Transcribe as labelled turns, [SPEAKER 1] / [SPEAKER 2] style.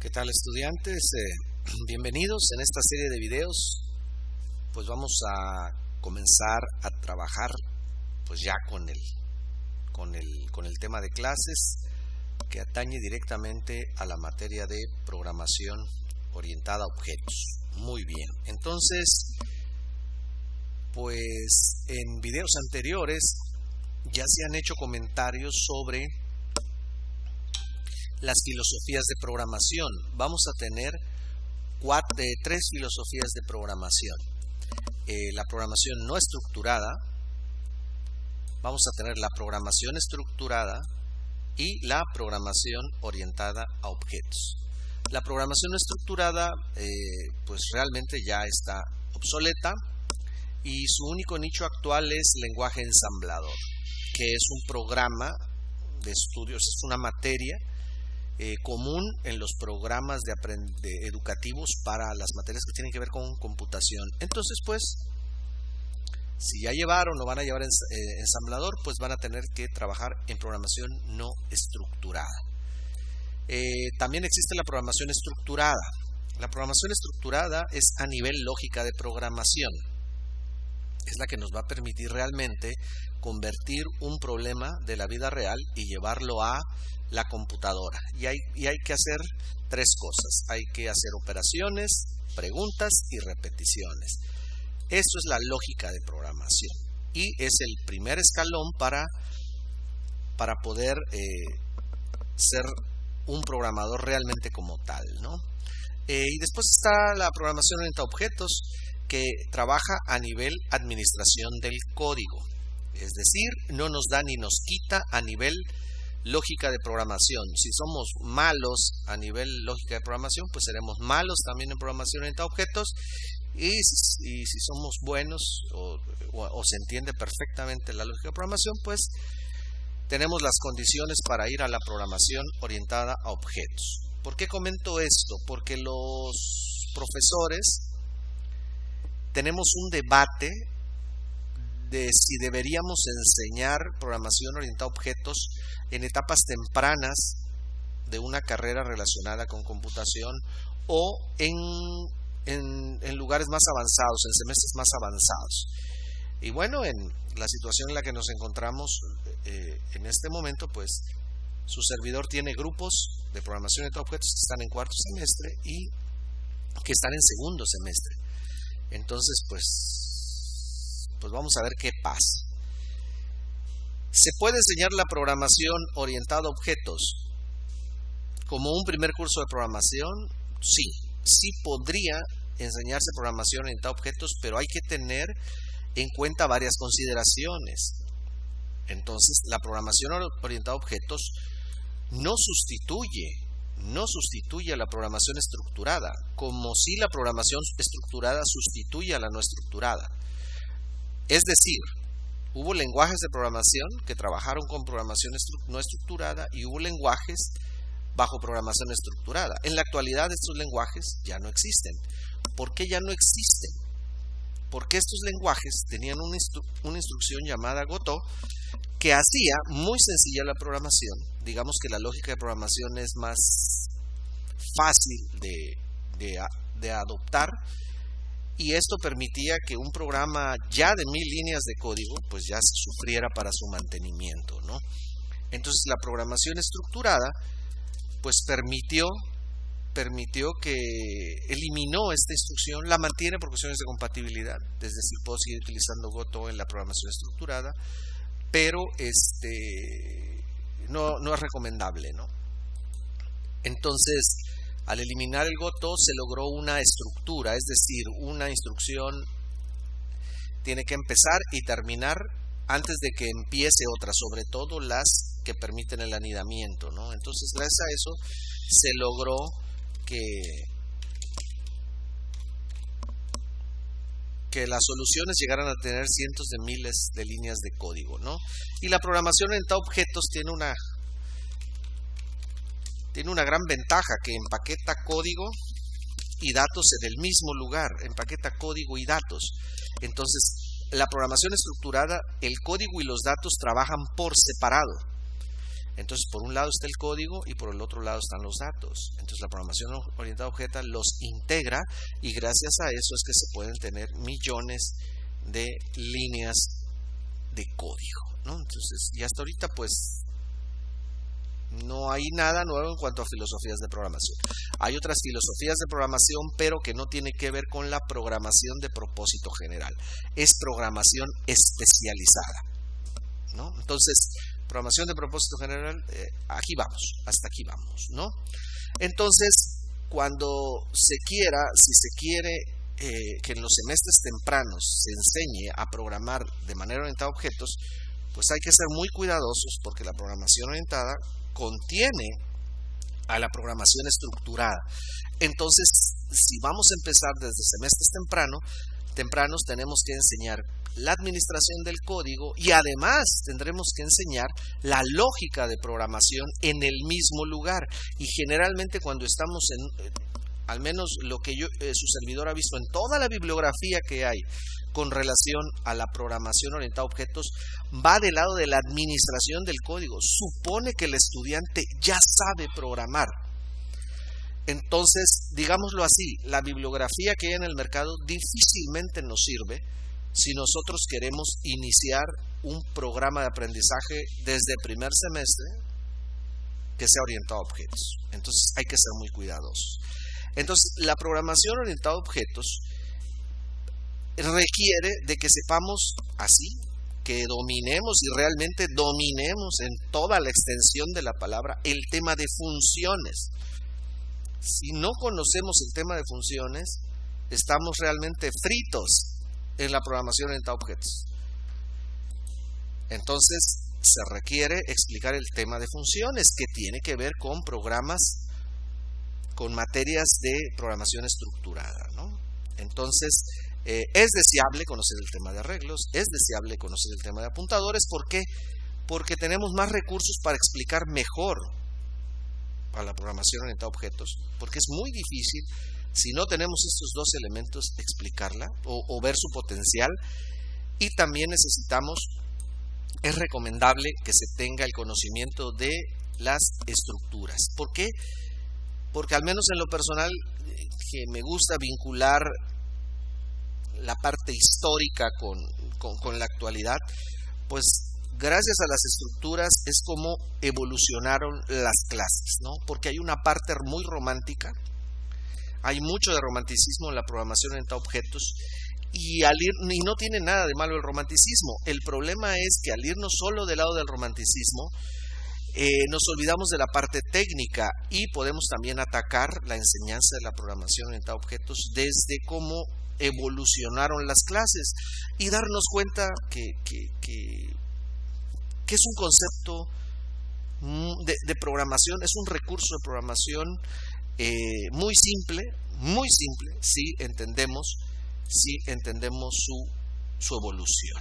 [SPEAKER 1] ¿Qué tal, estudiantes? Bienvenidos en esta serie de videos. Pues vamos a comenzar a trabajar pues ya con el tema de clases que atañe directamente a la materia de programación orientada a objetos. Muy bien, entonces pues en videos anteriores ya se han hecho comentarios sobre las filosofías de programación. Vamos a tener tres filosofías de programación. La programación no estructurada, vamos a tener la programación estructurada y la programación orientada a objetos. La programación estructurada pues realmente ya está obsoleta y su único nicho actual es lenguaje ensamblador, que es un programa de estudios, es una materia común en los programas educativos para las materias que tienen que ver con computación. Entonces, pues, si ya llevaron o van a llevar ensamblador, pues van a tener que trabajar en programación no estructurada. También existe la programación estructurada. La programación estructurada es a nivel lógica de programación. Es la que nos va a permitir realmente convertir un problema de la vida real y llevarlo a la computadora. Y hay que hacer tres cosas. Hay que hacer operaciones, preguntas y repeticiones. Esto es la lógica de programación. Y es el primer escalón para poder ser un programador realmente como tal, ¿no? Y después está la programación orientada a objetos, que trabaja a nivel administración del código. Es decir, no nos da ni nos quita a nivel lógica de programación. Si somos malos a nivel lógica de programación, pues seremos malos también en programación orientada a objetos. Y si somos buenos o se entiende perfectamente la lógica de programación, pues tenemos las condiciones para ir a la programación orientada a objetos. ¿Por qué comento esto? Porque los profesores tenemos un debate de si deberíamos enseñar programación orientada a objetos en etapas tempranas de una carrera relacionada con computación o en lugares más avanzados, en semestres más avanzados. Y bueno, en la situación en la que nos encontramos en este momento, pues su servidor tiene grupos de programación orientada a objetos que están en cuarto semestre y que están en segundo semestre. Entonces, pues vamos a ver qué pasa. ¿Se puede enseñar la programación orientada a objetos como un primer curso de programación? Sí, sí podría enseñarse programación orientada a objetos, pero hay que tener en cuenta varias consideraciones. Entonces, la programación orientada a objetos no sustituye a la programación estructurada, como si la programación estructurada sustituye a la no estructurada. Es decir, hubo lenguajes de programación que trabajaron con programación no estructurada y hubo lenguajes bajo programación estructurada. En la actualidad estos lenguajes ya no existen. ¿Por qué ya no existen? Porque estos lenguajes tenían una instrucción llamada Goto que hacía muy sencilla la programación. Digamos que la lógica de programación es más fácil de adoptar, y esto permitía que un programa ya de 1000 líneas de código pues ya se sufriera para su mantenimiento, ¿no? Entonces la programación estructurada pues permitió que eliminó esta instrucción, la mantiene por cuestiones de compatibilidad, es decir, puedo seguir utilizando Goto en la programación estructurada, pero no es recomendable, ¿no? Entonces, al eliminar el Goto se logró una estructura, es decir, una instrucción tiene que empezar y terminar antes de que empiece otra, sobre todo las que permiten el anidamiento, ¿no? Entonces, gracias a eso se logró que las soluciones llegaran a tener cientos de miles de líneas de código, ¿no? Y la programación orientada a objetos tiene una gran ventaja, que empaqueta código y datos en el mismo lugar, empaqueta código y datos. Entonces, la programación estructurada, el código y los datos trabajan por separado. Entonces, por un lado está el código y por el otro lado están los datos. Entonces, la programación orientada a objetos los integra y gracias a eso es que se pueden tener millones de líneas de código, ¿no? Entonces, y hasta ahorita pues no hay nada nuevo en cuanto a filosofías de programación. Hay otras filosofías de programación, pero que no tiene que ver con la programación de propósito general. Es programación especializada, ¿no? Entonces, programación de propósito general, aquí vamos, hasta aquí vamos, ¿no? Entonces, cuando se quiera, si se quiere que en los semestres tempranos se enseñe a programar de manera orientada a objetos, pues hay que ser muy cuidadosos porque la programación orientada contiene a la programación estructurada. Entonces, si vamos a empezar desde semestres tempranos tenemos que enseñar la administración del código y además tendremos que enseñar la lógica de programación en el mismo lugar. Y generalmente cuando estamos al menos lo que su servidor ha visto en toda la bibliografía que hay con relación a la programación orientada a objetos, va del lado de la administración del código. Supone que el estudiante ya sabe programar. Entonces, digámoslo así, la bibliografía que hay en el mercado difícilmente nos sirve si nosotros queremos iniciar un programa de aprendizaje desde el primer semestre que sea orientado a objetos. Entonces, hay que ser muy cuidadosos. Entonces, la programación orientada a objetos requiere de que sepamos así, que dominemos y realmente dominemos en toda la extensión de la palabra el tema de funciones. Si no conocemos el tema de funciones, estamos realmente fritos en la programación orientada a objetos. Entonces, se requiere explicar el tema de funciones que tiene que ver con programas, con materias de programación estructurada, ¿no? Entonces, es deseable conocer el tema de arreglos, es deseable conocer el tema de apuntadores. ¿Por qué? Porque tenemos más recursos para explicar mejor a la programación orientada a objetos, porque es muy difícil, si no tenemos estos dos elementos, explicarla o ver su potencial. Y también es recomendable que se tenga el conocimiento de las estructuras. ¿Por qué? Porque al menos en lo personal, que me gusta vincular la parte histórica con la actualidad, pues gracias a las estructuras es como evolucionaron las clases, ¿no? Porque hay una parte muy romántica, hay mucho de romanticismo en la programación orientada a objetos, y no tiene nada de malo el romanticismo. El problema es que al irnos solo del lado del romanticismo, nos olvidamos de la parte técnica y podemos también atacar la enseñanza de la programación orientada a objetos desde cómo evolucionaron las clases y darnos cuenta que es un concepto de programación, es un recurso de programación muy simple si entendemos su evolución.